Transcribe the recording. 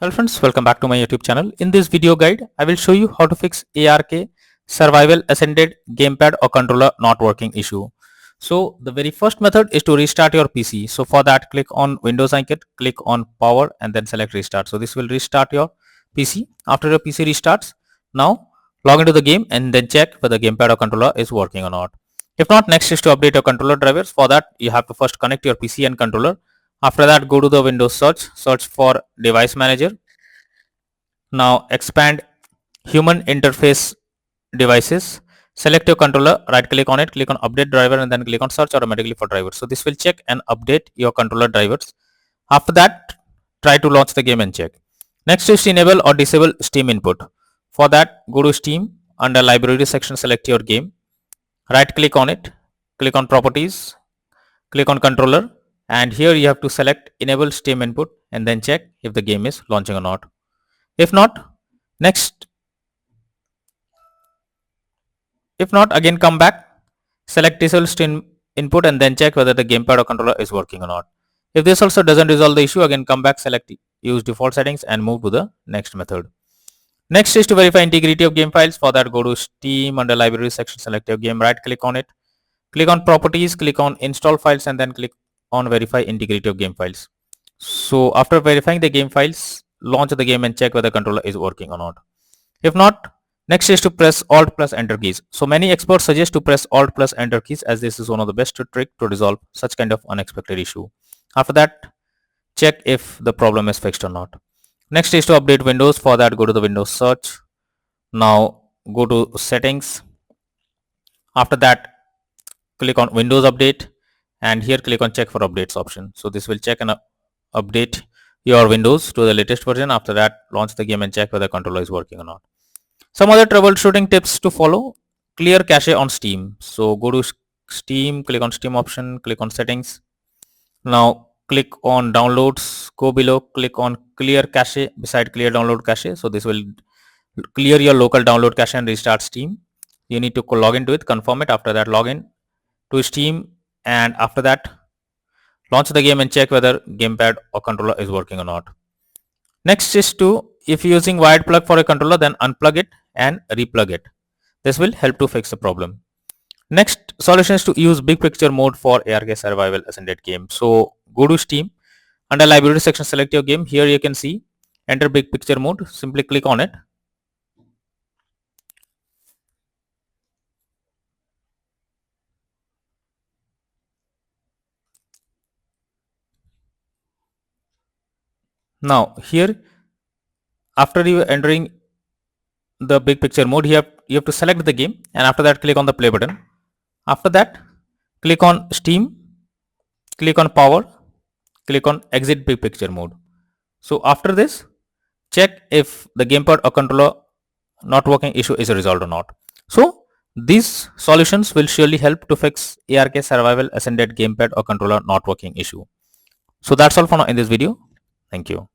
Hello friends, welcome back to my YouTube channel. In this video guide, I will show you how to fix ARK survival ascended gamepad or controller not working issue. So the very first method is to restart your PC. So for that, click on Windows icon, click on power and then select restart. So this will restart your PC. After your PC restarts, now log into the game and then check whether gamepad or controller is working or not. If not, next is to update your controller drivers. For that, you have to first connect your PC and controller. After that, go to the Windows search for device manager. Now expand human interface devices. Select your controller, right click on it, click on update driver and then click on search automatically for drivers. So this will check and update your controller drivers. After that, try to launch the game and check. Next is to enable or disable Steam input. For that, go to Steam, under library section select your game, right click on it, click on properties, click on controller, and here you have to select enable Steam input and then check if the game is launching or not. If not, next if not, again come back, select disable Steam input and then check whether the gamepad or controller is working or not. If this also doesn't resolve the issue, again come back, select use default settings and move to the next method. Next is to verify integrity of game files. For that, go to Steam, under library section select your game, right click on it, click on properties, click on install files and then click on verify integrity of game files. So after verifying the game files, launch the game and check whether the controller is working or not. If not, next is to press Alt plus Enter keys. So many experts suggest to press Alt plus Enter keys as this is one of the best trick to resolve such kind of unexpected issue. After that, check if the problem is fixed or not. Next is to update Windows. For that, go to the Windows search. Now go to settings. After that, click on Windows update and here click on check for updates option. So this will check and update your Windows to the latest version. After that, launch the game and check whether the controller is working or not. Some other troubleshooting tips to follow: clear cache on Steam. So go to Steam, click on Steam option, click on settings. Now click on downloads, go below, click on clear cache beside clear download cache. So this will clear your local download cache and restart Steam. You need to log into it, confirm it. After that, log in to Steam and after that, launch the game and check whether gamepad or controller is working or not. Next is to, if you're using wired plug for a controller, then unplug it and replug it. This will help to fix the problem. Next solution is to use big picture mode for ARK survival ascended game. So go to Steam, under library section select your game. Here you can see enter big picture mode. Simply click on it. Now here, after you entering the big picture mode, you have to select the game and after that click on the play button. After that, click on Steam, click on power, click on exit big picture mode. So after this, check if the gamepad or controller not working issue is resolved or not. So these solutions will surely help to fix ARK survival ascended gamepad or controller not working issue. So that's all for now in this video. Thank you.